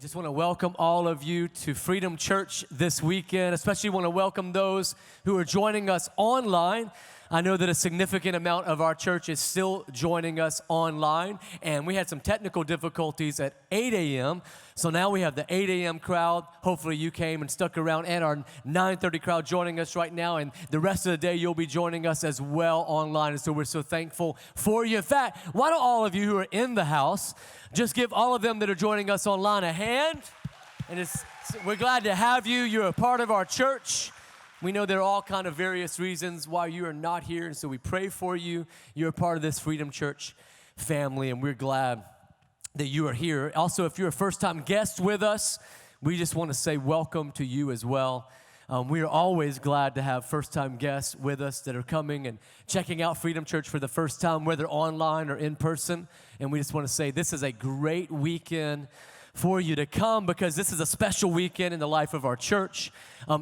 Just want to welcome all of you to Freedom Church this weekend. Especially want to welcome those who are joining us online. I know that a significant amount of our church is still joining us online, and we had some technical difficulties at 8 a.m., so now we have the 8 a.m. crowd. Hopefully you came and stuck around, and our 9:30 crowd joining us right now, and the rest of the day you'll be joining us as well online, and so we're so thankful for you. In fact, why don't all of you who are in the house just give all of them that are joining us online a hand, and we're glad to have you. You're a part of our church. We know there are all kind of various reasons why you are not here, and so we pray for you. You're a part of this Freedom Church family, and we're glad that you are here. Also, if you're a first-time guest with us, we just want to say welcome to you as well. We are always glad to have first-time guests with us that are coming and checking out Freedom Church for the first time, whether online or in person. And we just want to say this is a great weekend for you to come, because this is a special weekend in the life of our church.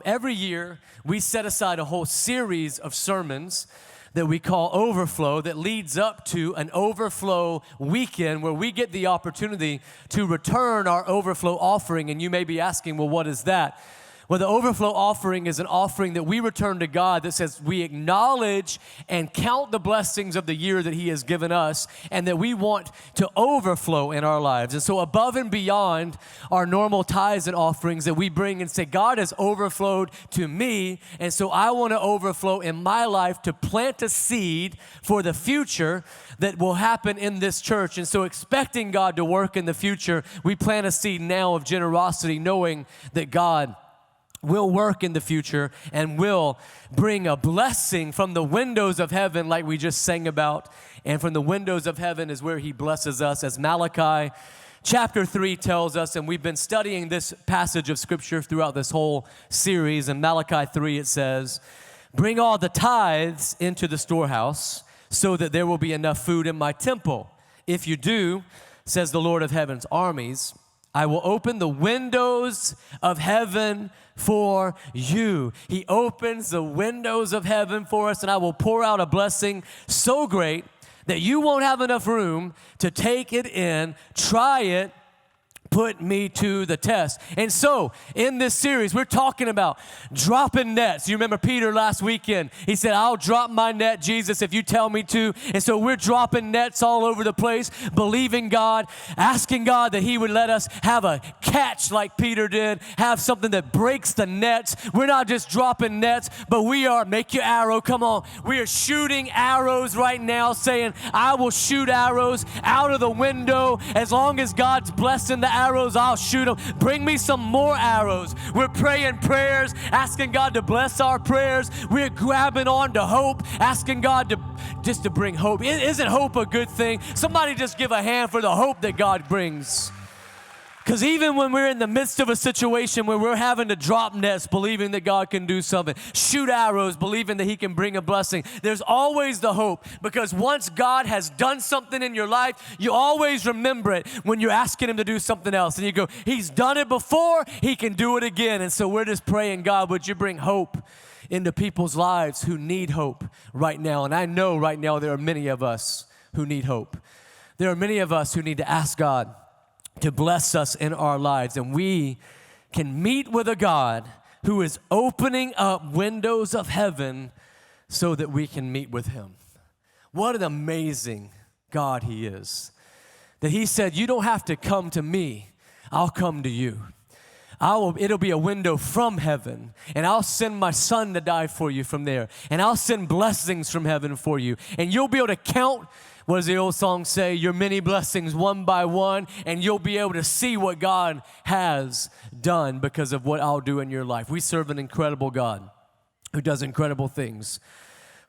Every year, we set aside a whole series of sermons that we call Overflow, that leads up to an Overflow weekend where we get the opportunity to return our Overflow offering. And you may be asking, well, what is that? Well, the overflow offering is an offering that we return to God that says we acknowledge and count the blessings of the year that He has given us, and that we want to overflow in our lives. And so above and beyond our normal tithes and offerings that we bring and say, God has overflowed to me, and so I want to overflow in my life to plant a seed for the future that will happen in this church. And so expecting God to work in the future, we plant a seed now of generosity, knowing that God will work in the future and will bring a blessing from the windows of heaven, like we just sang about. And from the windows of heaven is where He blesses us, as Malachi chapter 3 tells us. And we've been studying this passage of Scripture throughout this whole series. In Malachi 3 it says, "Bring all the tithes into the storehouse, so that there will be enough food in my temple. If you do, says the Lord of heaven's armies, I will open the windows of heaven for you." He opens the windows of heaven for us, and I will pour out a blessing so great that you won't have enough room to take it in. Try it. Put me to the test. And so, in this series, we're talking about dropping nets. You remember Peter last weekend? He said, I'll drop my net, Jesus, if you tell me to. And so we're dropping nets all over the place, believing God, asking God that He would let us have a catch like Peter did, have something that breaks the nets. We're not just dropping nets, but we are, make your arrow, come on. We are shooting arrows right now, saying, I will shoot arrows out of the window. As long as God's blessing the arrows, I'll shoot them. Bring me some more arrows. We're praying prayers, asking God to bless our prayers. We're grabbing on to hope, asking God to bring hope. Isn't hope a good thing? Somebody just give a hand for the hope that God brings. Because even when we're in the midst of a situation where we're having to drop nets, believing that God can do something, shoot arrows, believing that He can bring a blessing, there's always the hope. Because once God has done something in your life, you always remember it when you're asking Him to do something else. And you go, He's done it before, He can do it again. And so we're just praying, God, would you bring hope into people's lives who need hope right now? And I know right now there are many of us who need hope. There are many of us who need to ask God to bless us in our lives, and we can meet with a God who is opening up windows of heaven so that we can meet with Him. What an amazing God He is, that He said, you don't have to come to me, I'll come to you. It'll be a window from heaven, and I'll send my Son to die for you from there, and I'll send blessings from heaven for you, and you'll be able to count, what does the old song say, your many blessings one by one, and you'll be able to see what God has done because of what I'll do in your life. We serve an incredible God who does incredible things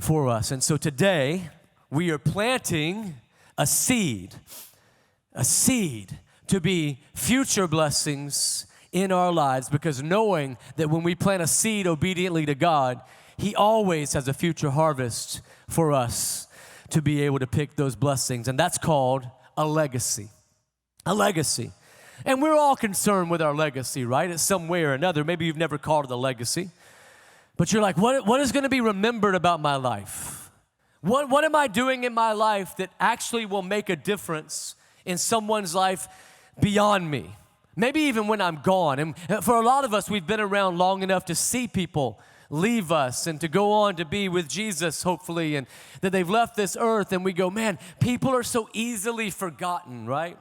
for us. And so today, we are planting a seed to be future blessings in our lives, because knowing that when we plant a seed obediently to God, He always has a future harvest for us to be able to pick those blessings. And that's called a legacy. A legacy. And we're all concerned with our legacy, right? It's some way or another. Maybe you've never called it a legacy, but you're like, what is going to be remembered about my life? What am I doing in my life that actually will make a difference in someone's life beyond me? Maybe even when I'm gone. And for a lot of us, we've been around long enough to see people leave us and to go on to be with Jesus, hopefully, and that they've left this earth, and we go, man, people are so easily forgotten, right?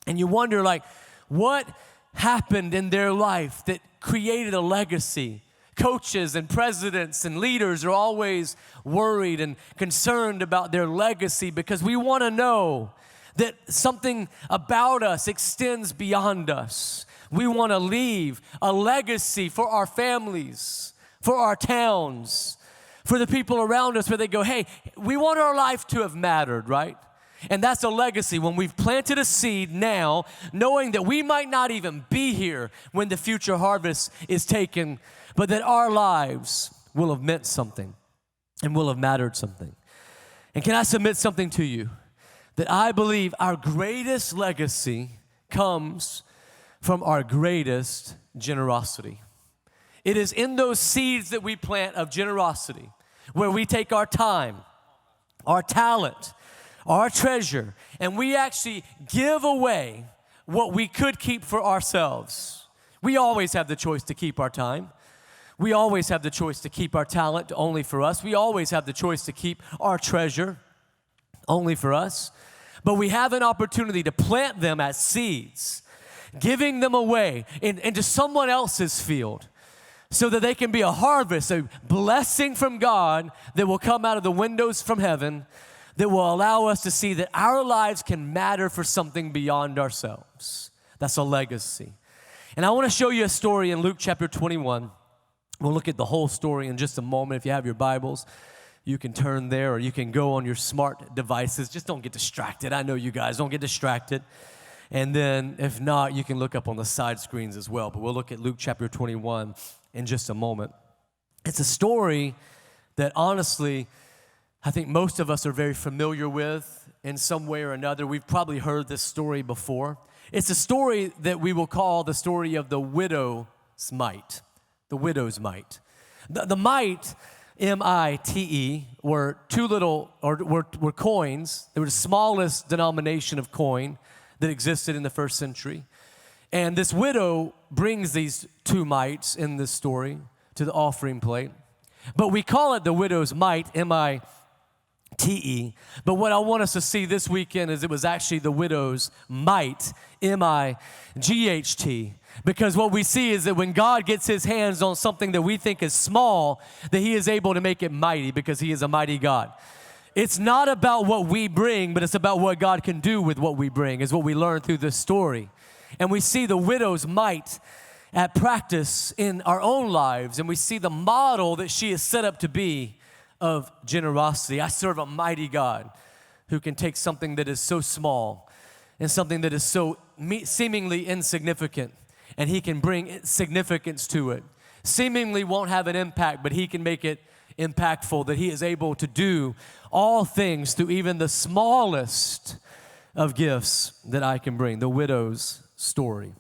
And you wonder, like, what happened in their life that created a legacy? Coaches and presidents and leaders are always worried and concerned about their legacy because we want to know that something about us extends beyond us. We want to leave a legacy for our families, for our towns, for the people around us where they go, hey, we want our life to have mattered, right? And that's a legacy when we've planted a seed now, knowing that we might not even be here when the future harvest is taken, but that our lives will have meant something and will have mattered something. And can I submit something to you? That I believe our greatest legacy comes from our greatest generosity. It is in those seeds that we plant of generosity, where we take our time, our talent, our treasure, and we actually give away what we could keep for ourselves. We always have the choice to keep our time. We always have the choice to keep our talent only for us. We always have the choice to keep our treasure only for us. But we have an opportunity to plant them as seeds, giving them away into someone else's field so that they can be a harvest, a blessing from God that will come out of the windows from heaven that will allow us to see that our lives can matter for something beyond ourselves. That's a legacy. And I want to show you a story in Luke chapter 21. We'll look at the whole story in just a moment. If you have your Bibles, you can turn there, or you can go on your smart devices. Just don't get distracted. I know you guys don't get distracted. And then if not, you can look up on the side screens as well. But we'll look at Luke chapter 21 in just a moment. It's a story that honestly, I think most of us are very familiar with in some way or another. We've probably heard this story before. It's a story that we will call the story of the widow's mite. The widow's mite. The mite, M-I-T-E, were were coins. They were the smallest denomination of coin that existed in the first century. And this widow brings these 2 mites in this story to the offering plate. But we call it the widow's mite, M-I-T-E. But what I want us to see this weekend is it was actually the widow's might, M-I-G-H-T. Because what we see is that when God gets his hands on something that we think is small, that he is able to make it mighty because he is a mighty God. It's not about what we bring, but it's about what God can do with what we bring, is what we learn through this story. And we see the widow's mite at practice in our own lives, and we see the model that she is set up to be of generosity. I serve a mighty God who can take something that is so small and something that is so seemingly insignificant, and he can bring significance to it. Seemingly won't have an impact, but he can make it impactful, that he is able to do all things through even the smallest of gifts that I can bring. The widow's story,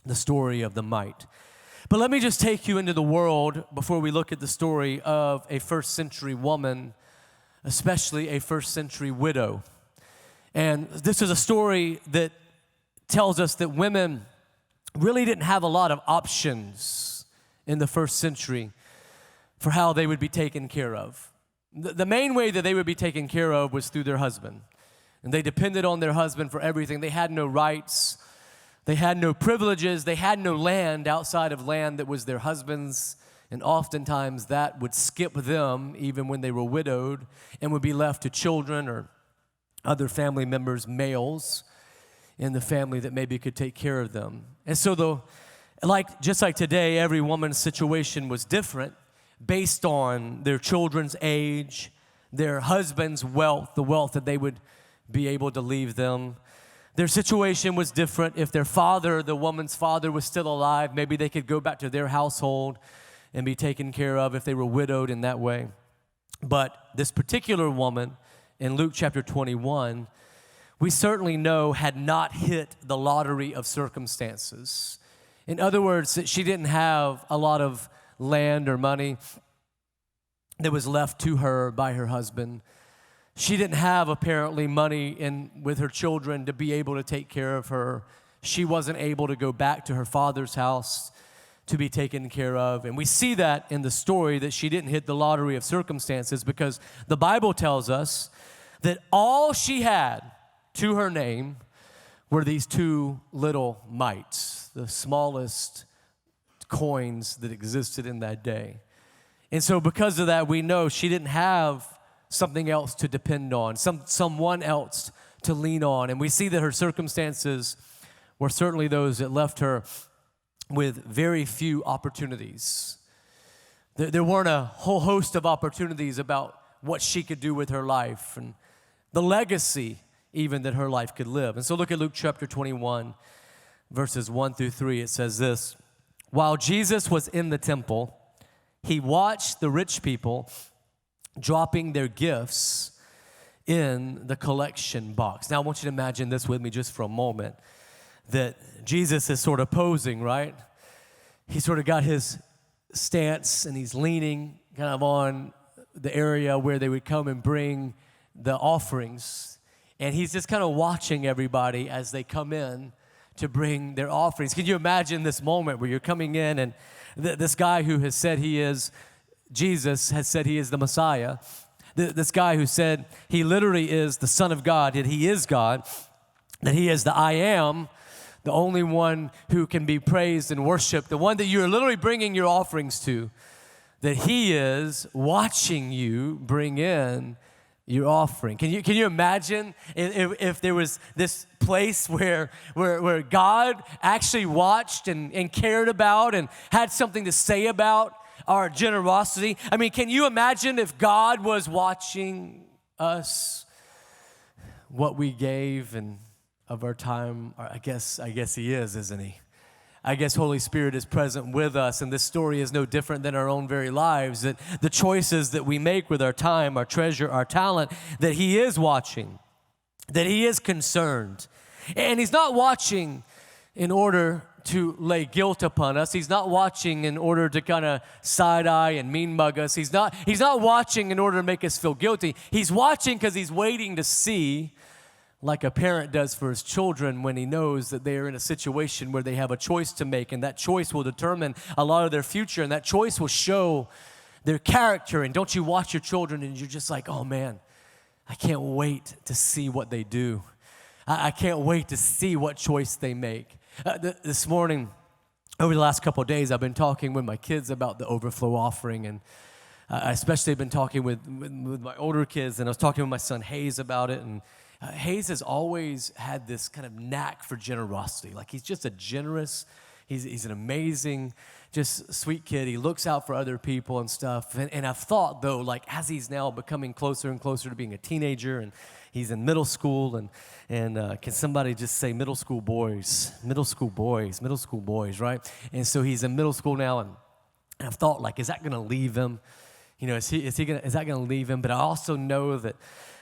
the story of the mite. But let me just take you into the world before we look at the story of a first century woman, especially a first century widow. And this is a story that tells us that women really didn't have a lot of options in the first century for how they would be taken care of. The main way that they would be taken care of was through their husband. And they depended on their husband for everything. They had no rights. They had no privileges. They had no land outside of land that was their husband's. And oftentimes that would skip them even when they were widowed and would be left to children or other family members, males in the family that maybe could take care of them. And so just like today, every woman's situation was different based on their children's age, their husband's wealth, the wealth that they would be able to leave them. Their situation was different. If their father, the woman's father, was still alive, maybe they could go back to their household and be taken care of if they were widowed in that way. But this particular woman in Luke chapter 21, we certainly know had not hit the lottery of circumstances. In other words, she didn't have a lot of land or money that was left to her by her husband. She didn't have apparently money with her children to be able to take care of her she wasn't able to go back to her father's house to be taken care of. And we see that in the story that she didn't hit the lottery of circumstances, because the Bible tells us that all she had to her name were these 2 little mites, the smallest coins that existed in that day. And so because of that, we know she didn't have something else to depend on, someone else to lean on. And we see that her circumstances were certainly those that left her with very few opportunities. There weren't a whole host of opportunities about what she could do with her life and the legacy even that her life could live. And so look at Luke chapter 21, verses 1 through 3. It says this: while Jesus was in the temple, he watched the rich people dropping their gifts in the collection box. Now I want you to imagine this with me just for a moment, that Jesus is sort of posing, right? He sort of got his stance and he's leaning kind of on the area where they would come and bring the offerings. And he's just kind of watching everybody as they come in to bring their offerings. Can you imagine this moment where you're coming in and this guy who has said he is Jesus, has said he is the Messiah, this guy who said he literally is the Son of God, that he is God, that he is the I am, the only one who can be praised and worshiped, the one that you're literally bringing your offerings to, that he is watching you bring in your offering. Can you imagine if there was this place where God actually watched and cared about and had something to say about our generosity? I mean, can you imagine if God was watching us, what we gave and of our time? I guess he is, isn't he? I guess Holy Spirit is present with us, and this story is no different than our own very lives, that the choices that we make with our time, our treasure, our talent, that he is watching, that he is concerned. And he's not watching in order to lay guilt upon us. He's not watching in order to kind of side-eye and mean mug us. He's not watching in order to make us feel guilty. He's watching because he's waiting to see, like a parent does for his children when he knows that they are in a situation where they have a choice to make, and that choice will determine a lot of their future, and that choice will show their character. And don't you watch your children and you're just like, oh man, I can't wait to see what they do. I can't wait to see what choice they make. This morning, over the last couple of days, I've been talking with my kids about the overflow offering, and I especially been talking with my older kids, and I was talking with my son Hayes about it. And Hayes has always had this kind of knack for generosity. Like, he's just a generous, he's an amazing, just sweet kid. He looks out for other people and stuff. And I've thought, though, like, as he's now becoming closer and closer to being a teenager, and he's in middle school, and can somebody just say middle school boys, right? And so he's in middle school now, and I've thought, like, is that going to leave him? You know, is that going to leave him? But I also know that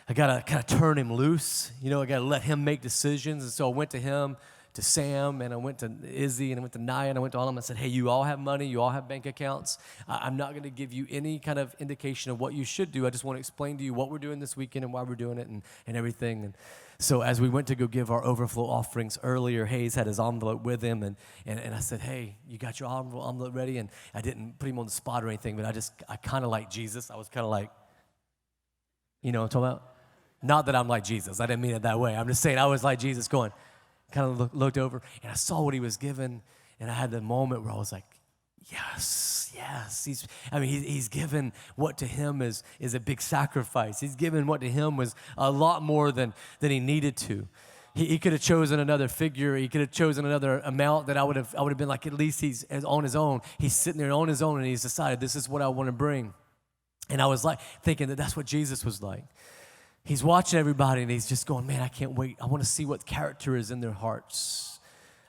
I got to kind of turn him loose. You know, I got to let him make decisions. And so I went to him, to Sam, and I went to Izzy, and I went to Naya, and I went to all of them and said, hey, you all have money, you all have bank accounts. I'm not going to give you any kind of indication of what you should do. I just want to explain to you what we're doing this weekend and why we're doing it and everything. And so as we went to go give our overflow offerings earlier, Hayes had his envelope with him, and I said, hey, you got your envelope ready? And I didn't put him on the spot or anything, but I kind of like Jesus. I was kind of like, you know what I'm talking about? Not that I'm like Jesus. I didn't mean it that way. I'm just saying I was like Jesus, going, kind of looked over, and I saw what he was given, and I had the moment where I was like, yes. He's given what to him is a big sacrifice. He's given what to him was a lot more than he needed to. He could have chosen another figure. He could have chosen another amount that I would have been like, at least he's on his own. He's sitting there on his own, and he's decided this is what I want to bring. And I was like thinking that's what Jesus was like. He's watching everybody, and he's just going, man, I can't wait. I want to see what character is in their hearts.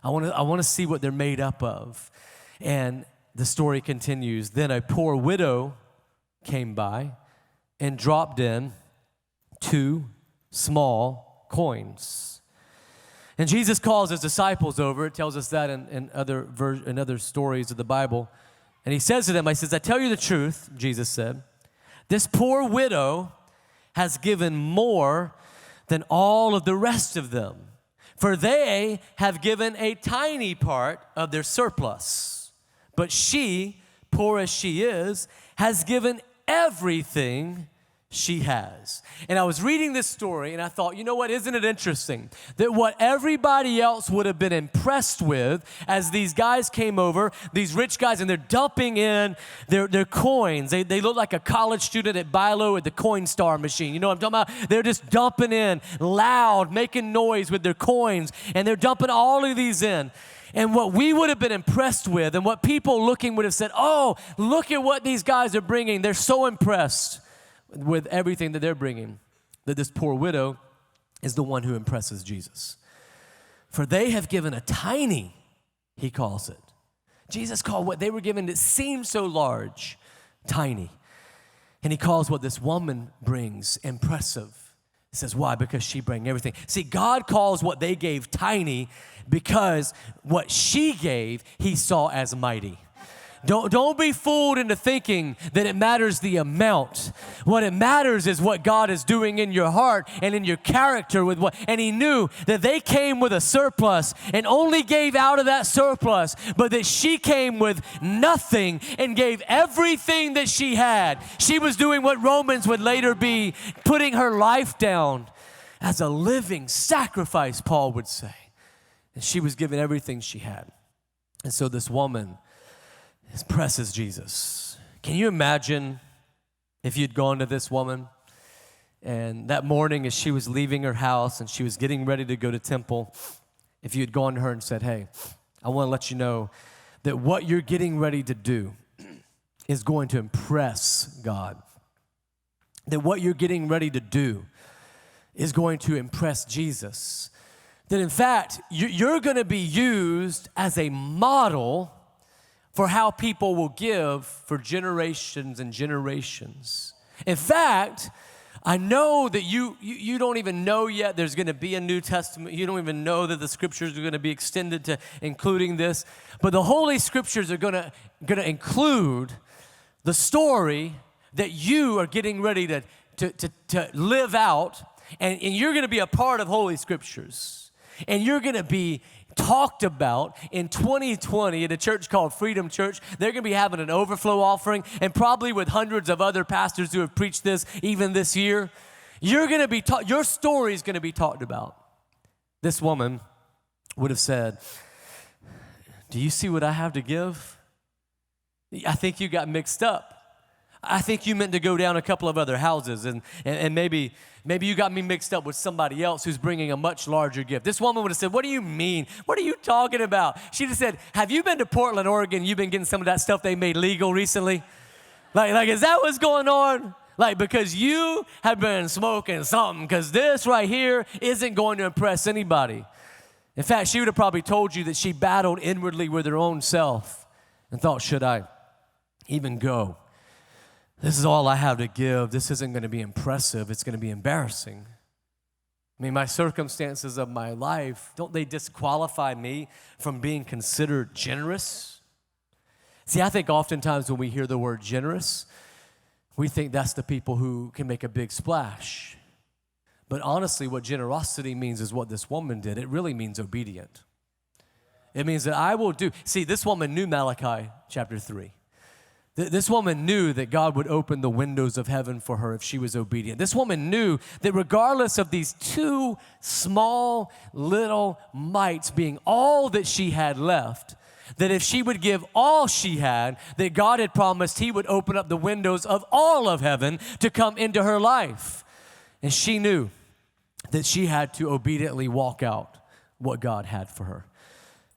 I want to see what they're made up of. And the story continues. Then a poor widow came by and dropped in 2 small coins. And Jesus calls his disciples over. It tells us that in other stories of the Bible. And he says to them, I tell you the truth, Jesus said, this poor widow has given more than all of the rest of them. For they have given a tiny part of their surplus. But she, poor as she is, has given everything she has. And I was reading this story and I thought, you know what, isn't it interesting that what everybody else would have been impressed with as these guys came over, these rich guys, and they're dumping in their coins. They look like a college student at Bilo at the Coinstar machine. You know what I'm talking about? They're just dumping in loud, making noise with their coins, and they're dumping all of these in. And what we would have been impressed with and what people looking would have said, oh, look at what these guys are bringing. They're so impressed with everything that they're bringing, that this poor widow is the one who impresses Jesus. For they have given a tiny, he calls it. Jesus called what they were given that seemed so large, tiny. And he calls what this woman brings impressive. He says, why? Because she bring everything. See, God calls what they gave tiny because what she gave, he saw as mighty. Don't be fooled into thinking that it matters the amount. What it matters is what God is doing in your heart and in your character with what. And he knew that they came with a surplus and only gave out of that surplus, but that she came with nothing and gave everything that she had. She was doing what Romans would later be, putting her life down as a living sacrifice, Paul would say. And she was giving everything she had. And so this woman impresses Jesus. Can you imagine if you'd gone to this woman and that morning as she was leaving her house and she was getting ready to go to temple, if you had gone to her and said, hey, I want to let you know that what you're getting ready to do is going to impress God. That what you're getting ready to do is going to impress Jesus. That in fact, you're going to be used as a model for how people will give for generations and generations. In fact, I know that you don't even know yet there's going to be a New Testament. You don't even know that the Scriptures are going to be extended to including this. But the Holy Scriptures are going to include the story that you are getting ready to live out, and you're going to be a part of Holy Scriptures. And you're going to be talked about in 2020 at a church called Freedom Church. They're going to be having an overflow offering, and probably with hundreds of other pastors who have preached this even this year. You're going to be your story is going to be talked about. This woman would have said, do you see what I have to give? I think you got mixed up. I think you meant to go down a couple of other houses, and maybe you got me mixed up with somebody else who's bringing a much larger gift. This woman would have said, what do you mean? What are you talking about? She'd have said, have you been to Portland, Oregon? You've been getting some of that stuff they made legal recently? Like, is that what's going on? Like, because you have been smoking something, because this right here isn't going to impress anybody. In fact, she would have probably told you that she battled inwardly with her own self and thought, should I even go? This is all I have to give. This isn't going to be impressive. It's going to be embarrassing. I mean, my circumstances of my life, don't they disqualify me from being considered generous? See, I think oftentimes when we hear the word generous, we think that's the people who can make a big splash. But honestly, what generosity means is what this woman did. It really means obedient. It means that I will do. See, this woman knew Malachi chapter 3. This woman knew that God would open the windows of heaven for her if she was obedient. This woman knew that regardless of these two small little mites being all that she had left, that if she would give all she had, that God had promised he would open up the windows of all of heaven to come into her life. And she knew that she had to obediently walk out what God had for her.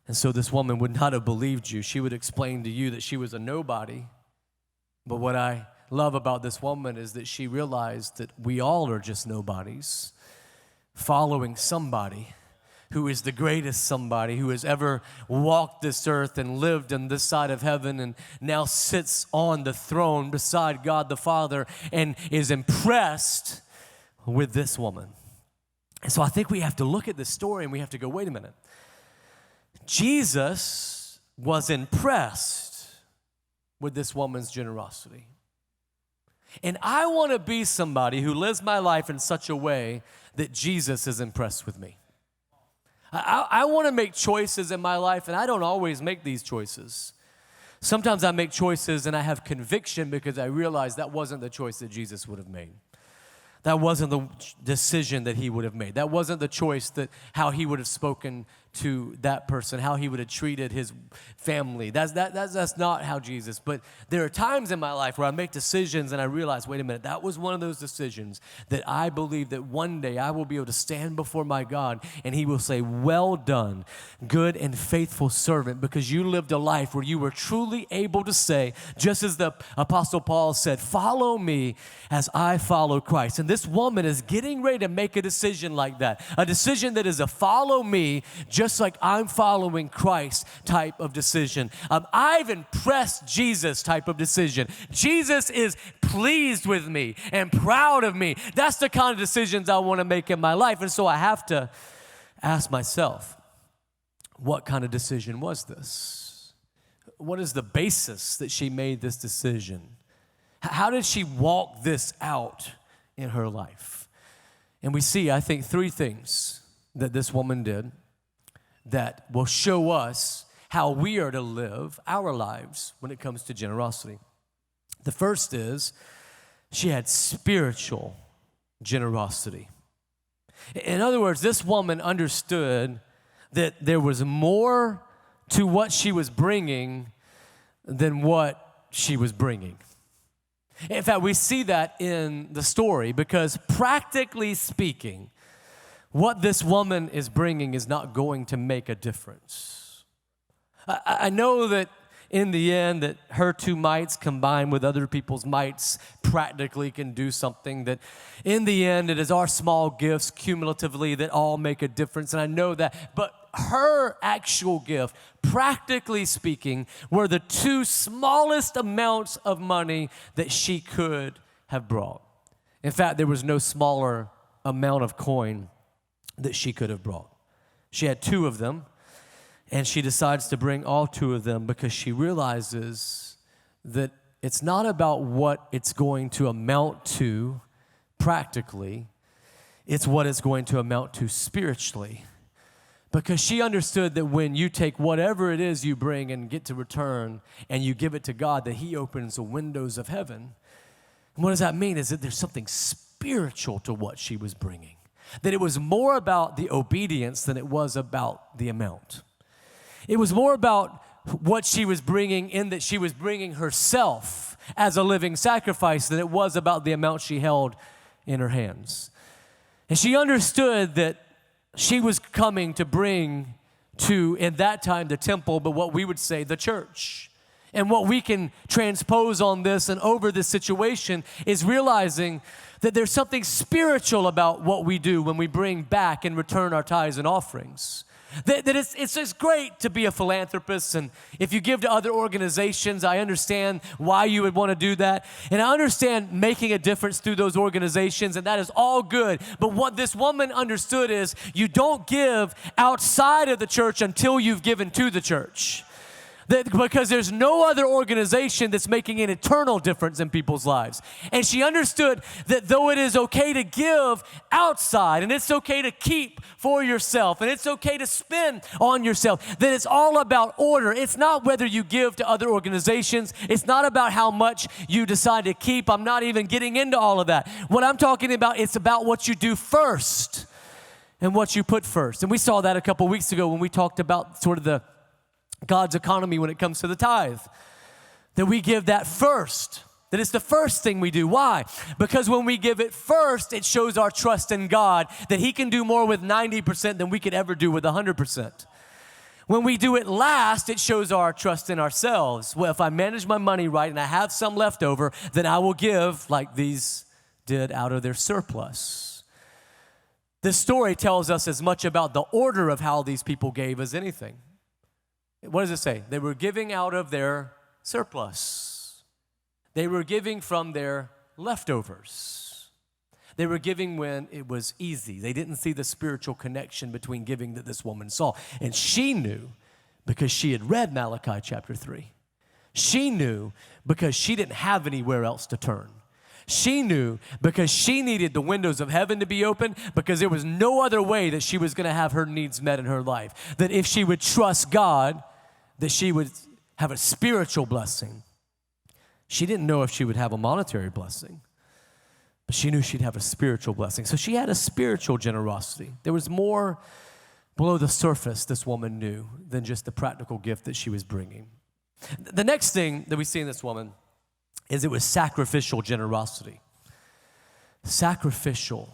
And so this woman would not have believed you. She would explain to you that she was a nobody. But what I love about this woman is that she realized that we all are just nobodies following somebody who is the greatest somebody who has ever walked this earth and lived on this side of heaven and now sits on the throne beside God the Father and is impressed with this woman. And so I think we have to look at this story and we have to go, wait a minute. Jesus was impressed with this woman's generosity. And I want to be somebody who lives my life in such a way that Jesus is impressed with me. I want to make choices in my life, and I don't always make these choices. Sometimes I make choices and I have conviction because I realize that wasn't the choice that Jesus would have made. That wasn't the decision that he would have made. That wasn't the choice that how he would have spoken to that person, how he would have treated his family. That's not how Jesus. But there are times in my life where I make decisions and I realize, wait a minute, that was one of those decisions that I believe that one day I will be able to stand before my God and he will say, well done, good and faithful servant, because you lived a life where you were truly able to say, just as the Apostle Paul said, follow me as I follow Christ. And this woman is getting ready to make a decision like that, a decision that is a follow me, just like I'm following Christ type of decision. I've impressed Jesus type of decision. Jesus is pleased with me and proud of me. That's the kind of decisions I want to make in my life. And so I have to ask myself, what kind of decision was this? What is the basis that she made this decision? How did she walk this out in her life? And we see, I think, three things that this woman did that will show us how we are to live our lives when it comes to generosity. The first is she had spiritual generosity. In other words, this woman understood that there was more to what she was bringing than what she was bringing. In fact, we see that in the story because practically speaking, what this woman is bringing is not going to make a difference. I know that in the end that her two mites combined with other people's mites practically can do something, that in the end it is our small gifts cumulatively that all make a difference, and I know that. But her actual gift, practically speaking, were the two smallest amounts of money that she could have brought. In fact, there was no smaller amount of coin that she could have brought. She had two of them, and she decides to bring all two of them because she realizes that it's not about what it's going to amount to practically, it's what it's going to amount to spiritually. Because she understood that when you take whatever it is you bring and get to return and you give it to God, that he opens the windows of heaven. And what does that mean? Is that there's something spiritual to what she was bringing. That it was more about the obedience than it was about the amount. It was more about what she was bringing, in that she was bringing herself as a living sacrifice, than it was about the amount she held in her hands. And she understood that she was coming to bring to, in that time, the temple, but what we would say the church. And what we can transpose on this and over this situation is realizing that there's something spiritual about what we do when we bring back and return our tithes and offerings. That it's just great to be a philanthropist, and if you give to other organizations, I understand why you would want to do that, and I understand making a difference through those organizations, and that is all good. But what this woman understood is you don't give outside of the church until you've given to the church. Because there's no other organization that's making an eternal difference in people's lives. And she understood that though it is okay to give outside, and it's okay to keep for yourself, and it's okay to spend on yourself, that it's all about order. It's not whether you give to other organizations. It's not about how much you decide to keep. I'm not even getting into all of that. What I'm talking about, it's about what you do first and what you put first. And we saw that a couple weeks ago when we talked about sort of the God's economy when it comes to the tithe, that we give that first, that it's the first thing we do. Why? Because when we give it first, it shows our trust in God, that he can do more with 90% than we could ever do with 100%. When we do it last, it shows our trust in ourselves. Well, if I manage my money right and I have some left over, then I will give like these did out of their surplus. This story tells us as much about the order of how these people gave as anything. What does it say? They were giving out of their surplus. They were giving from their leftovers. They were giving when it was easy. They didn't see the spiritual connection between giving that this woman saw. And she knew because she had read Malachi chapter 3. She knew because she didn't have anywhere else to turn. She knew because she needed the windows of heaven to be open, because there was no other way that she was going to have her needs met in her life. That if she would trust God, that she would have a spiritual blessing. She didn't know if she would have a monetary blessing, but she knew she'd have a spiritual blessing. So she had a spiritual generosity. There was more below the surface, this woman knew, than just the practical gift that she was bringing. The next thing that we see in this woman is it was sacrificial generosity. Sacrificial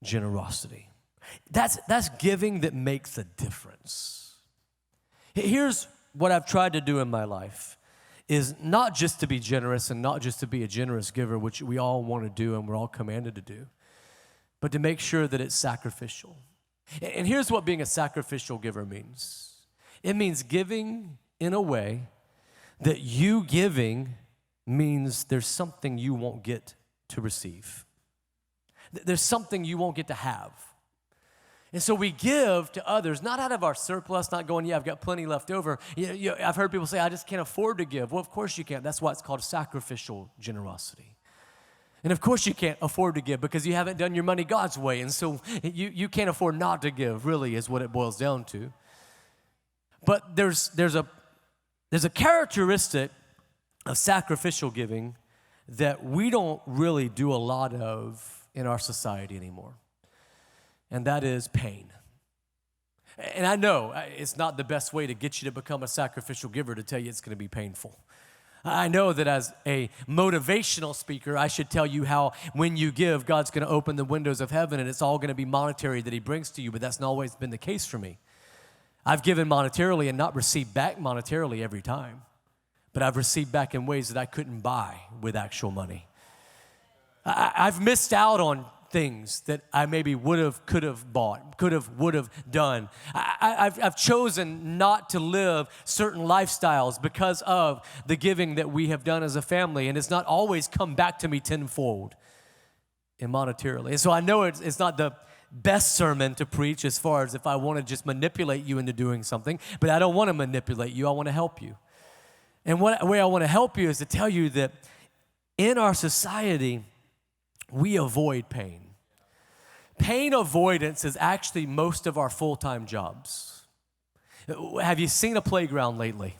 generosity. That's giving that makes a difference. Here's what I've tried to do in my life, is not just to be generous and not just to be a generous giver, which we all want to do and we're all commanded to do, but to make sure that it's sacrificial. And here's what being a sacrificial giver means. It means giving in a way that you giving means there's something you won't get to receive. There's something you won't get to have. And so we give to others, not out of our surplus, not going, yeah, I've got plenty left over. I've heard people say, I just can't afford to give. Well, of course you can't. That's why it's called sacrificial generosity. And of course you can't afford to give because you haven't done your money God's way. And so you can't afford not to give, really, is what it boils down to. But there's a characteristic of sacrificial giving that we don't really do a lot of in our society anymore. And that is pain. And I know it's not the best way to get you to become a sacrificial giver to tell you it's going to be painful. I know that as a motivational speaker, I should tell you how when you give, God's going to open the windows of heaven and it's all going to be monetary that he brings to you, but that's not always been the case for me. I've given monetarily and not received back monetarily every time, but I've received back in ways that I couldn't buy with actual money. I've missed out on things that I maybe would have, could have bought, would have done. I've chosen not to live certain lifestyles because of the giving that we have done as a family, and it's not always come back to me tenfold and monetarily. And so I know it's not the best sermon to preach as far as if I want to just manipulate you into doing something, but I don't want to manipulate you. I want to help you. And the way I want to help you is to tell you that in our society, we avoid pain. Pain avoidance is actually most of our full-time jobs. Have you seen a playground lately?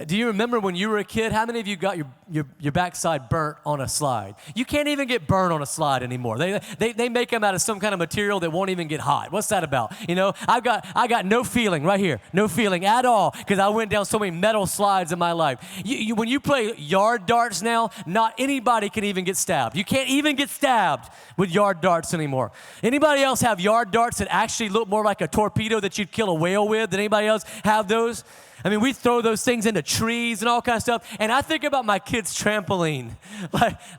Do you remember when you were a kid, how many of you got your backside burnt on a slide? You can't even get burnt on a slide anymore. They make them out of some kind of material that won't even get hot. What's that about? You know, I got no feeling right here, no feeling at all, because I went down so many metal slides in my life. When you play yard darts now, not anybody can even get stabbed. You can't even get stabbed with yard darts anymore. Anybody else have yard darts that actually look more like a torpedo that you'd kill a whale with? Did anybody else have those? I mean, we throw those things into trees and all kinds of stuff. And I think about my kid's trampoline.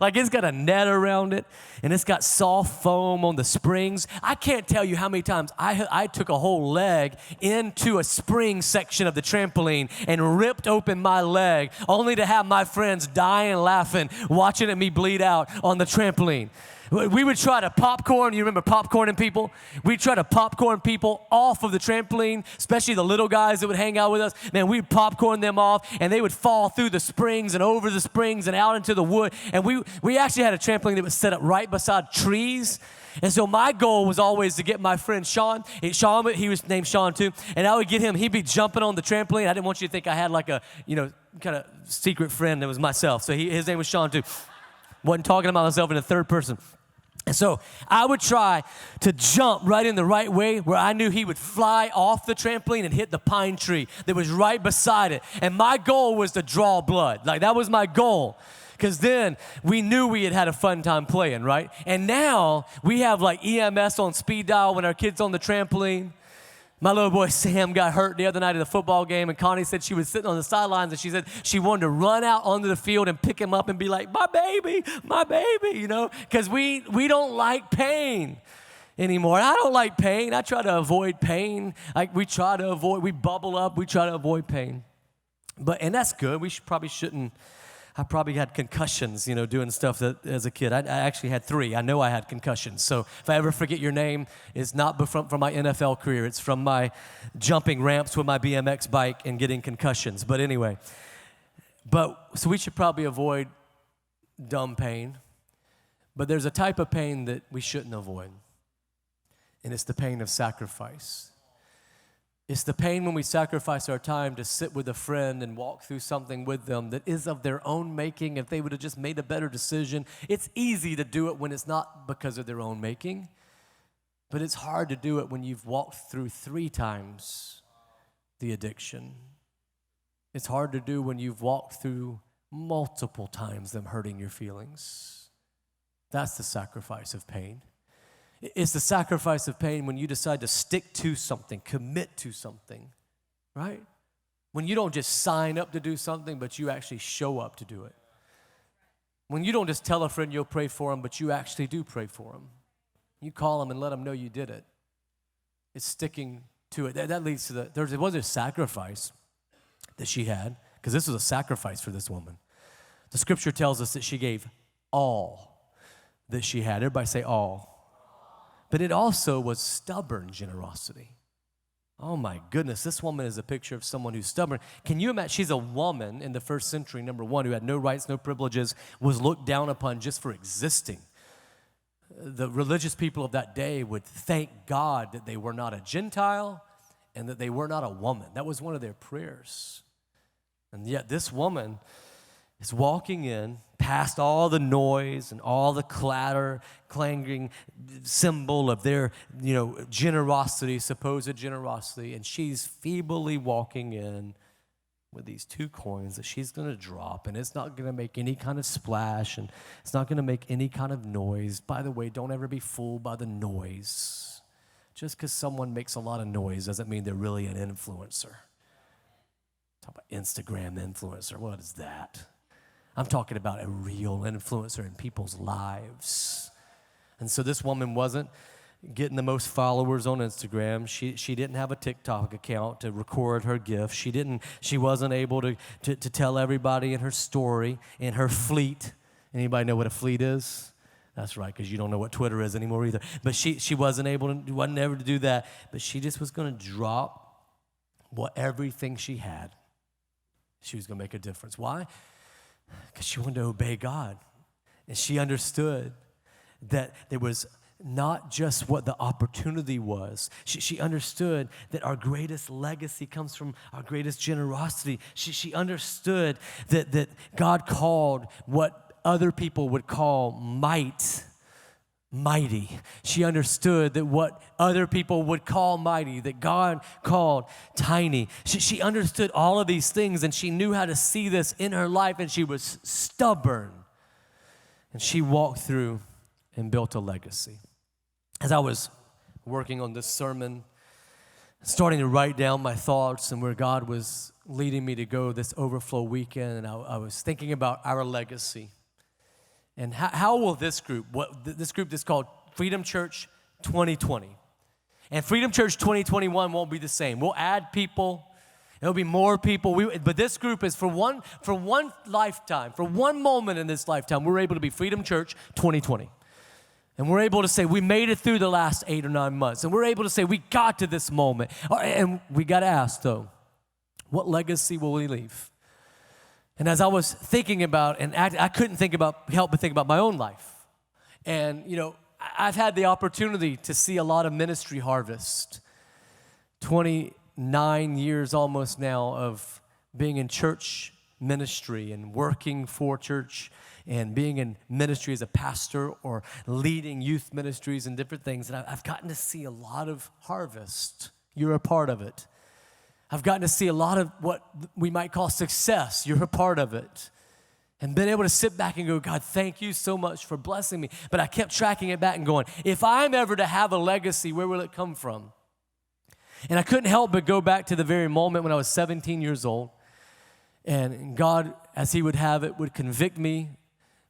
Like it's got a net around it, and it's got soft foam on the springs. I can't tell you how many times I took a whole leg into a spring section of the trampoline and ripped open my leg, only to have my friends dying laughing, watching me bleed out on the trampoline. We would try to popcorn. You remember popcorning people? We'd try to popcorn people off of the trampoline, especially the little guys that would hang out with us. Man, we'd popcorn them off, and they would fall through the springs and over the springs and out into the wood. And we actually had a trampoline that was set up right beside trees. And so my goal was always to get my friend Shawn. Shawn, he was named Shawn too. And I would get him. He'd be jumping on the trampoline. I didn't want you to think I had like a, kind of secret friend that was myself. So his name was Shawn too. Wasn't talking about myself in the third person. And so I would try to jump right in the right way where I knew he would fly off the trampoline and hit the pine tree that was right beside it. And my goal was to draw blood. Like that was my goal. Because then we knew we had a fun time playing, right? And now we have like EMS on speed dial when our kid's on the trampoline. My little boy Sam got hurt the other night at a football game, and Connie said she was sitting on the sidelines, and she said she wanted to run out onto the field and pick him up and be like, my baby, because we don't like pain anymore. I don't like pain. I try to avoid pain. We bubble up, we try to avoid pain. And that's good. Probably shouldn't. I probably had concussions, doing stuff that as a kid. I actually had 3. I know I had concussions. So if I ever forget your name, it's not from my NFL career. It's from my jumping ramps with my BMX bike and getting concussions. But anyway, so we should probably avoid dumb pain. But there's a type of pain that we shouldn't avoid, and it's the pain of sacrifice. It's the pain when we sacrifice our time to sit with a friend and walk through something with them that is of their own making. If they would have just made a better decision, it's easy to do it when it's not because of their own making, but it's hard to do it when you've walked through 3 times the addiction. It's hard to do when you've walked through multiple times them hurting your feelings. That's the sacrifice of pain. It's the sacrifice of pain when you decide to stick to something, commit to something, right? When you don't just sign up to do something, but you actually show up to do it. When you don't just tell a friend you'll pray for them, but you actually do pray for them. You call them and let them know you did it. It's sticking to it. That leads to there was a sacrifice that she had, because this was a sacrifice for this woman. The scripture tells us that she gave all that she had. Everybody say all. But it also was stubborn generosity. Oh my goodness, this woman is a picture of someone who's stubborn. Can you imagine? She's a woman in the first century, number one, who had no rights, no privileges, was looked down upon just for existing. The religious people of that day would thank God that they were not a Gentile and that they were not a woman. That was one of their prayers. And yet this woman is walking in past all the noise and all the clatter, clanging symbol of their, generosity, supposed generosity, and she's feebly walking in with these 2 coins that she's going to drop, and it's not going to make any kind of splash, and it's not going to make any kind of noise. By the way, don't ever be fooled by the noise. Just because someone makes a lot of noise doesn't mean they're really an influencer. Talk about Instagram influencer. What is that? I'm talking about a real influencer in people's lives. And so this woman wasn't getting the most followers on Instagram. She didn't have a TikTok account to record her gift. She wasn't able to tell everybody in her story, in her fleet. Anybody know what a fleet is? That's right, because you don't know what Twitter is anymore either. But she wasn't able to do that. But she just was going to drop everything she had. She was going to make a difference. Why? Because she wanted to obey God. And she understood that there was not just what the opportunity was. She understood that our greatest legacy comes from our greatest generosity. She understood that God called what other people would call mighty. She understood that what other people would call mighty, that God called tiny. She understood all of these things, and she knew how to see this in her life, and she was stubborn. And she walked through and built a legacy. As I was working on this sermon, starting to write down my thoughts and where God was leading me to go this overflow weekend, and I was thinking about our legacy. And how will this group that's called Freedom Church 2020. And Freedom Church 2021 won't be the same. We'll add people. There'll be more people. But this group is for one lifetime, for one moment in this lifetime, we're able to be Freedom Church 2020. And we're able to say we made it through the last 8 or 9 months. And we're able to say we got to this moment. And we got to ask, though, what legacy will we leave? And as I was thinking about, and I couldn't help but think about my own life. And, I've had the opportunity to see a lot of ministry harvest. 29 years almost now of being in church ministry and working for church and being in ministry as a pastor or leading youth ministries and different things. And I've gotten to see a lot of harvest. You're a part of it. I've gotten to see a lot of what we might call success. You're a part of it. And been able to sit back and go, God, thank you so much for blessing me. But I kept tracking it back and going, if I'm ever to have a legacy, where will it come from? And I couldn't help but go back to the very moment when I was 17 years old. And God, as he would have it, would convict me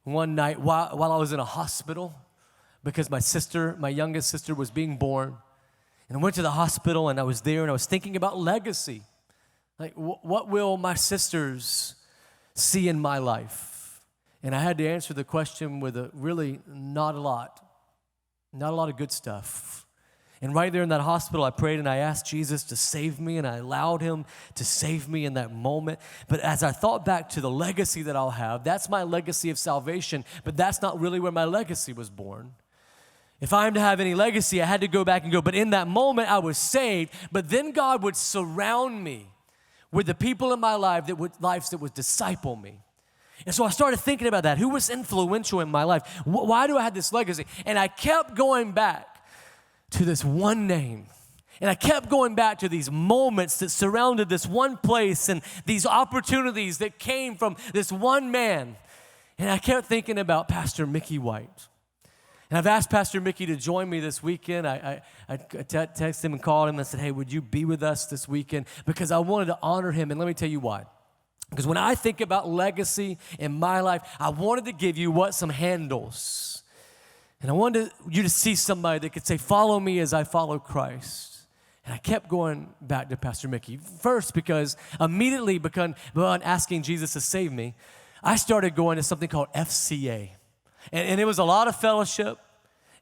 one night while I was in a hospital because my youngest sister was being born. And I went to the hospital, and I was there, and I was thinking about legacy. Like, what will my sisters see in my life? And I had to answer the question with really not a lot of good stuff. And right there in that hospital, I prayed and I asked Jesus to save me, and I allowed him to save me in that moment. But as I thought back to the legacy that I'll have, that's my legacy of salvation, but that's not really where my legacy was born. If I'm to have any legacy, I had to go back and go, but in that moment, I was saved, but then God would surround me with the people in my life that would disciple me. And so I started thinking about that. Who was influential in my life? Why do I have this legacy? And I kept going back to this one name. And I kept going back to these moments that surrounded this one place and these opportunities that came from this one man. And I kept thinking about Pastor Mickey White. And I've asked Pastor Mickey to join me this weekend. I texted him and called him and said, hey, would you be with us this weekend? Because I wanted to honor him, and let me tell you why. Because when I think about legacy in my life, I wanted to give you some handles. And I wanted you to see somebody that could say, follow me as I follow Christ. And I kept going back to Pastor Mickey. First, because immediately upon asking Jesus to save me, I started going to something called FCA. And it was a lot of fellowship,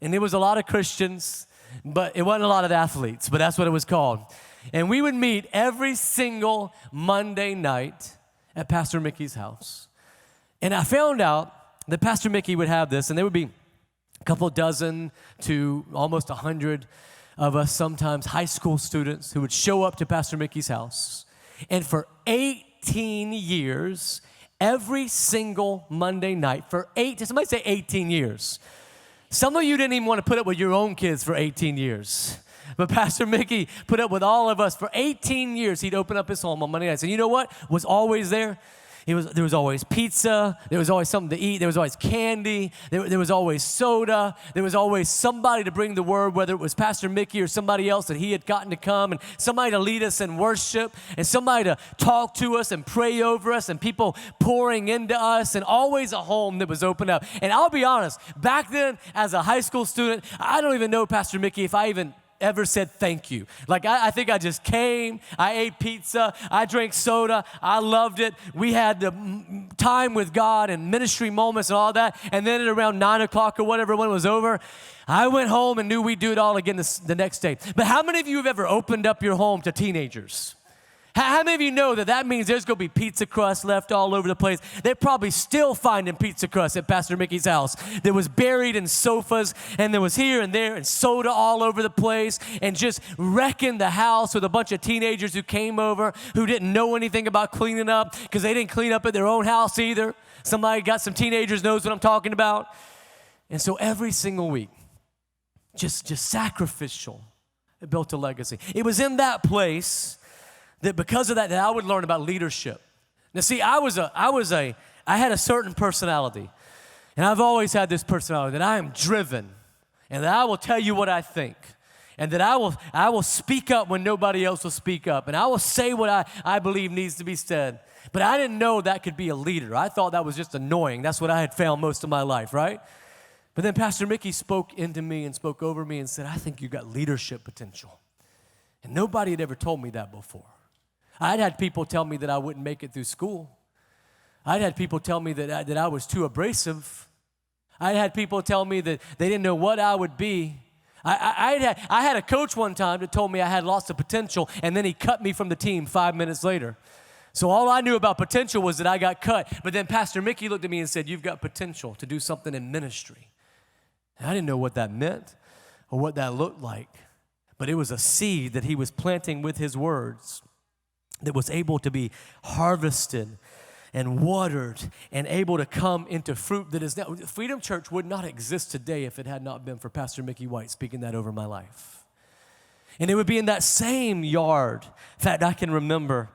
and it was a lot of Christians, but it wasn't a lot of athletes, but that's what it was called. And we would meet every single Monday night at Pastor Mickey's house. And I found out that Pastor Mickey would have this, and there would be a couple dozen to almost 100 of us, sometimes high school students, who would show up to Pastor Mickey's house. And for 18 years, every single Monday night, somebody say 18 years. Some of you didn't even want to put up with your own kids for 18 years. But Pastor Mickey put up with all of us for 18 years. He'd open up his home on Monday nights. And you know what was always there? There was always pizza, there was always something to eat, there was always candy, there was always soda, there was always somebody to bring the word, whether it was Pastor Mickey or somebody else that he had gotten to come, and somebody to lead us in worship, and somebody to talk to us and pray over us, and people pouring into us, and always a home that was open up. And I'll be honest, back then as a high school student, I don't even know Pastor Mickey if I even ever said thank you. Like, I think I just came, I ate pizza, I drank soda, I loved it. We had the time with God and ministry moments and all that, and then at around 9 o'clock or whatever, when it was over, I went home and knew we'd do it all again the next day. But how many of you have ever opened up your home to teenagers? How many of you know that means there's going to be pizza crust left all over the place? They're probably still finding pizza crust at Pastor Mickey's house. That was buried in sofas, and there was here and there, and soda all over the place, and just wrecking the house with a bunch of teenagers who came over who didn't know anything about cleaning up because they didn't clean up at their own house either. Somebody got some teenagers knows what I'm talking about. And so every single week, just sacrificial, it built a legacy. It was in that place that because of that I would learn about leadership. Now see, I had a certain personality, and I've always had this personality that I am driven, and that I will tell you what I think, and that I will speak up when nobody else will speak up, and I will say what I believe needs to be said. But I didn't know that could be a leader. I thought that was just annoying. That's what I had found most of my life, right? But then Pastor Mickey spoke into me and spoke over me and said, I think you got leadership potential. And nobody had ever told me that before. I'd had people tell me that I wouldn't make it through school. I'd had people tell me that I was too abrasive. I'd had people tell me that they didn't know what I would be. I had a coach one time that told me I had lots of potential, and then he cut me from the team 5 minutes later. So all I knew about potential was that I got cut. But then Pastor Mickey looked at me and said, you've got potential to do something in ministry. And I didn't know what that meant or what that looked like. But it was a seed that he was planting with his words that was able to be harvested and watered and able to come into fruit that is now. Freedom Church would not exist today if it had not been for Pastor Mickey White speaking that over my life. And it would be in that same yard. In fact, I can remember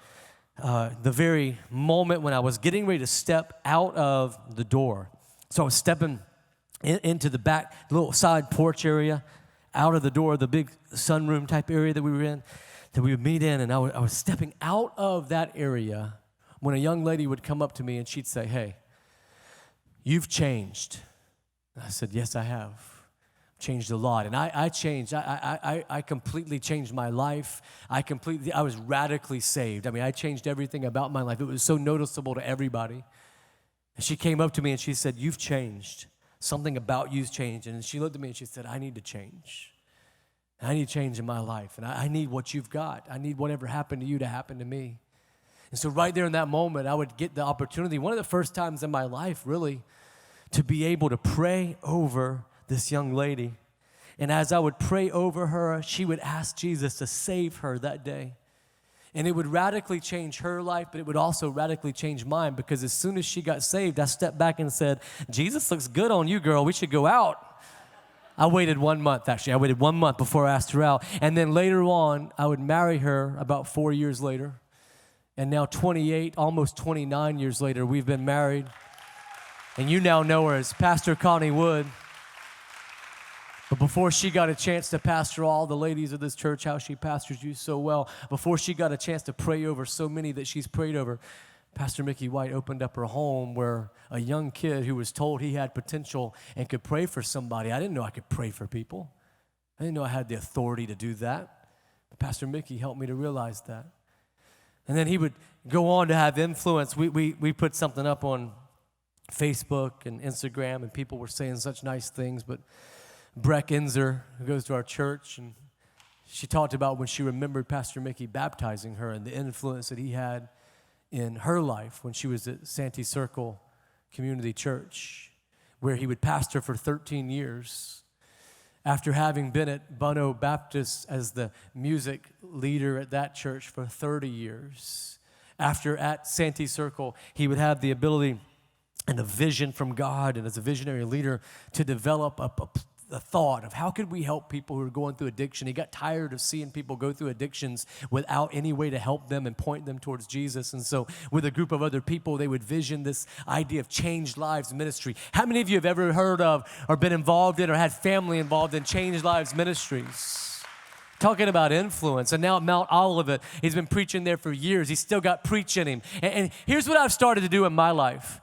the very moment when I was getting ready to step out of the door. So I was stepping into the back, little side porch area, out of the door, the big sunroom type area that we were in, that we would meet in, and I was stepping out of that area when a young lady would come up to me and she'd say, hey, you've changed. And I said, yes, I have. Changed a lot. And I changed. I completely changed my life. I was radically saved. I mean, I changed everything about my life. It was so noticeable to everybody. And she came up to me and she said, you've changed. Something about you's changed. And she looked at me and she said, I need to change. I need change in my life, and I need what you've got. I need whatever happened to you to happen to me. And so right there in that moment, I would get the opportunity, one of the first times in my life, really, to be able to pray over this young lady. And as I would pray over her, she would ask Jesus to save her that day. And it would radically change her life, but it would also radically change mine, because as soon as she got saved, I stepped back and said, Jesus looks good on you, girl. We should go out. I waited 1 month, actually. I waited 1 month before I asked her out. And then later on, I would marry her about 4 years later. And now 28, almost 29 years later, we've been married. And you now know her as Pastor Connie Wood. But before she got a chance to pastor all the ladies of this church, how she pastors you so well, before she got a chance to pray over so many that she's prayed over, Pastor Mickey White opened up her home where a young kid who was told he had potential and could pray for somebody. I didn't know I could pray for people. I didn't know I had the authority to do that. But Pastor Mickey helped me to realize that. And then he would go on to have influence. We put something up on Facebook and Instagram, and people were saying such nice things, but Breck Enzer, who goes to our church, and she talked about when she remembered Pastor Mickey baptizing her and the influence that he had in her life when she was at Santee Circle Community Church, where he would pastor for 13 years. After having been at Bono Baptist as the music leader at that church for 30 years. After at Santee Circle, he would have the ability and a vision from God, and as a visionary leader, to develop a thought of how could we help people who are going through addiction. He got tired of seeing people go through addictions without any way to help them and point them towards Jesus. And so with a group of other people, they would vision this idea of changed lives ministry. How many of you have ever heard of or been involved in or had family involved in changed lives ministries? Talking about influence. And now at Mount Olivet, he's been preaching there for years. He's still got preach in him. And here's what I've started to do in my life.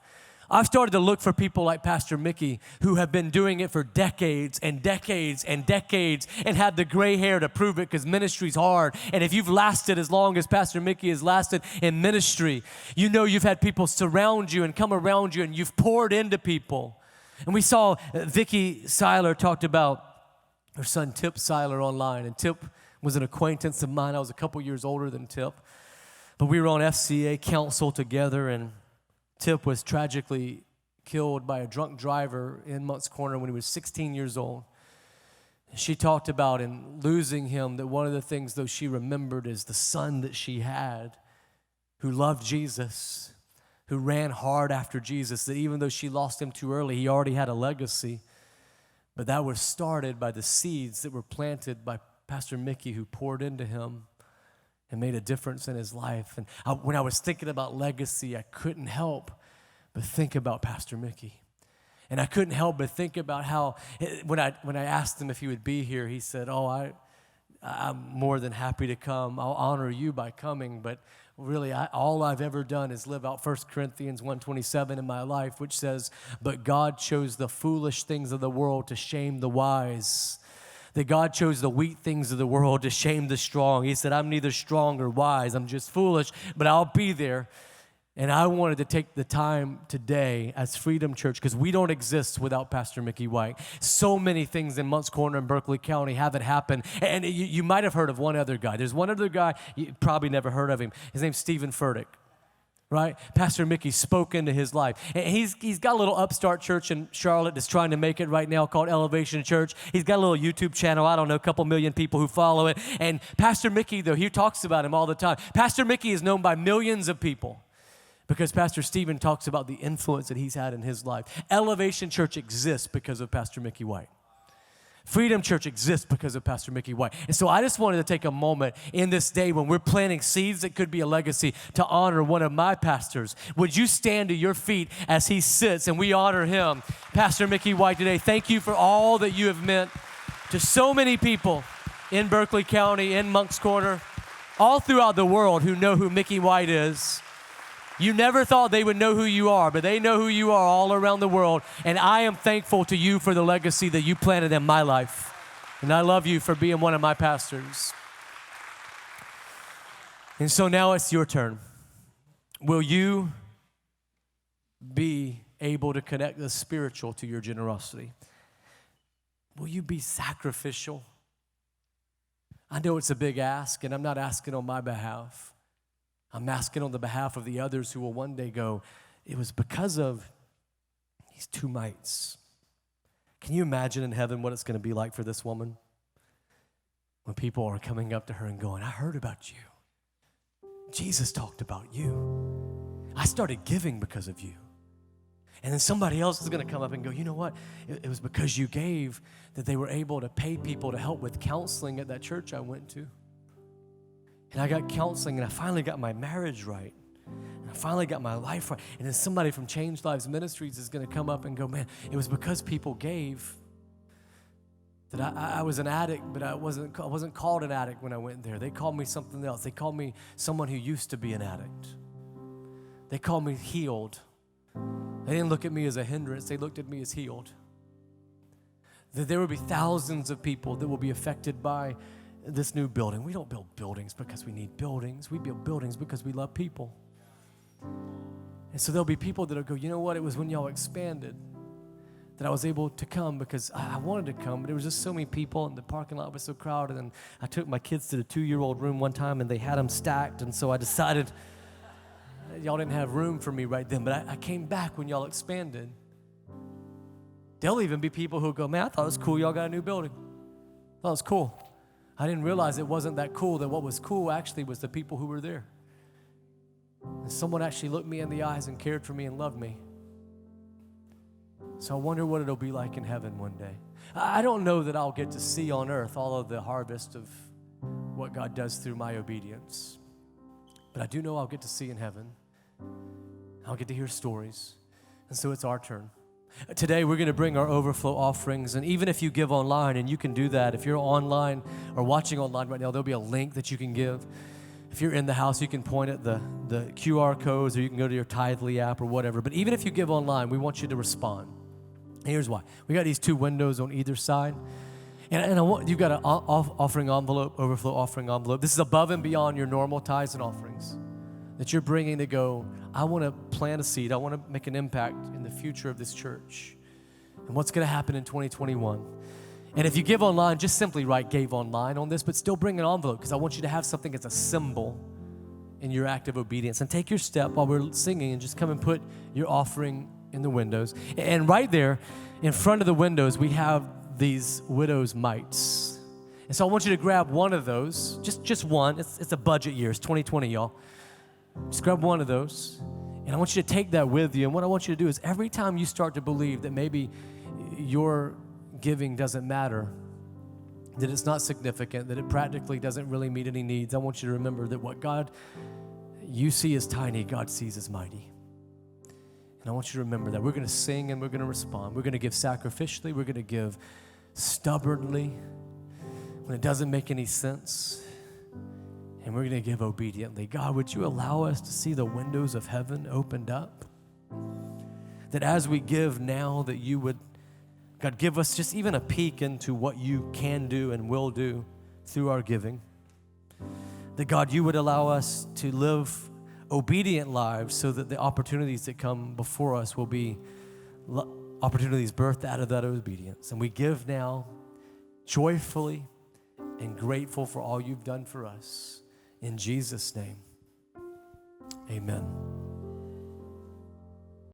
I've started to look for people like Pastor Mickey who have been doing it for decades and decades and decades and had the gray hair to prove it, because ministry's hard. And if you've lasted as long as Pastor Mickey has lasted in ministry, you know you've had people surround you and come around you, and you've poured into people. And we saw Vicki Seiler talked about her son Tip Seiler online. And Tip was an acquaintance of mine. I was a couple years older than Tip. But we were on FCA council together, and Tip was tragically killed by a drunk driver in Moncks Corner when he was 16 years old. She talked about in losing him that one of the things, though, she remembered is the son that she had who loved Jesus, who ran hard after Jesus, that even though she lost him too early, he already had a legacy. But that was started by the seeds that were planted by Pastor Mickey, who poured into him and made a difference in his life. And when I was thinking about legacy, I couldn't help but think about Pastor Mickey. And I couldn't help but think about how, when I asked him if he would be here, he said, I'm more than happy to come. I'll honor you by coming, but really all I've ever done is live out 1 Corinthians 1:27 in my life, which says, but God chose the foolish things of the world to shame the wise. That God chose the weak things of the world to shame the strong. He said, I'm neither strong or wise. I'm just foolish, but I'll be there. And I wanted to take the time today as Freedom Church, because we don't exist without Pastor Mickey White. So many things in Moncks Corner and Berkeley County haven't happened. And you might have heard of one other guy. There's one other guy, you probably never heard of him. His name's Stephen Furtick. Right? Pastor Mickey spoke into his life. And he's got a little upstart church in Charlotte that's trying to make it right now called Elevation Church. He's got a little YouTube channel, I don't know, a couple million people who follow it. And Pastor Mickey, though, he talks about him all the time. Pastor Mickey is known by millions of people because Pastor Stephen talks about the influence that he's had in his life. Elevation Church exists because of Pastor Mickey White. Freedom Church exists because of Pastor Mickey White. And so I just wanted to take a moment in this day when we're planting seeds that could be a legacy to honor one of my pastors. Would you stand to your feet as he sits and we honor him, Pastor Mickey White, today. Thank you for all that you have meant to so many people in Berkeley County, in Moncks Corner, all throughout the world who know who Mickey White is. You never thought they would know who you are, but they know who you are all around the world. And I am thankful to you for the legacy that you planted in my life. And I love you for being one of my pastors. And so now it's your turn. Will you be able to connect the spiritual to your generosity? Will you be sacrificial? I know it's a big ask, and I'm not asking on my behalf. I'm asking on the behalf of the others who will one day go, it was because of these two mites. Can you imagine in heaven what it's going to be like for this woman? When people are coming up to her and going, I heard about you. Jesus talked about you. I started giving because of you. And then somebody else is going to come up and go, you know what? It was because you gave that they were able to pay people to help with counseling at that church I went to. And I got counseling, and I finally got my marriage right. And I finally got my life right. And then somebody from Change Lives Ministries is going to come up and go, man, it was because people gave that I was an addict, but I wasn't called an addict when I went there. They called me something else. They called me someone who used to be an addict. They called me healed. They didn't look at me as a hindrance. They looked at me as healed. That there will be thousands of people that will be affected by this new building. We don't build buildings because we need buildings. We build buildings because we love people. And so there'll be people that'll go, you know what? It was when y'all expanded that I was able to come because I wanted to come, but there was just so many people and the parking lot was so crowded. And I took my kids to the 2-year-old room one time and they had them stacked. And so I decided y'all didn't have room for me right then, but I came back when y'all expanded. There'll even be people who go, man, I thought it was cool y'all got a new building. I thought it was cool. I didn't realize it wasn't that cool, that what was cool actually was the people who were there. And someone actually looked me in the eyes and cared for me and loved me. So I wonder what it'll be like in heaven one day. I don't know that I'll get to see on earth all of the harvest of what God does through my obedience. But I do know I'll get to see in heaven. I'll get to hear stories. And so it's our turn. Today we're going to bring our overflow offerings. And even if you give online, and you can do that, if you're online or watching online right now, there'll be a link that you can give. If you're in the house, you can point at the QR codes, or you can go to your Tithely app or whatever. But even if you give online, we want you to respond. And here's why. We got these 2 windows on either side. And I want, you've got an offering envelope, overflow offering envelope. This is above and beyond your normal tithes and offerings that you're bringing to go, I want to plant a seed. I want to make an impact in the future of this church and what's going to happen in 2021. And if you give online, just simply write gave online on this, but still bring an envelope because I want you to have something as a symbol in your act of obedience. And take your step while we're singing and just come and put your offering in the windows. And right there in front of the windows, we have these widow's mites. And so I want you to grab one of those, just one. It's a budget year. It's 2020, y'all. Just grab one of those. And I want you to take that with you. And what I want you to do is every time you start to believe that maybe your giving doesn't matter, that it's not significant, that it practically doesn't really meet any needs, I want you to remember that what God you see as tiny, God sees as mighty. And I want you to remember that. We're going to sing and we're going to respond. We're going to give sacrificially. We're going to give stubbornly when it doesn't make any sense. And we're going to give obediently. God, would you allow us to see the windows of heaven opened up? That as we give now, that you would, God, give us just even a peek into what you can do and will do through our giving. That, God, you would allow us to live obedient lives so that the opportunities that come before us will be opportunities birthed out of that obedience. And we give now joyfully and grateful for all you've done for us. In Jesus' name, amen.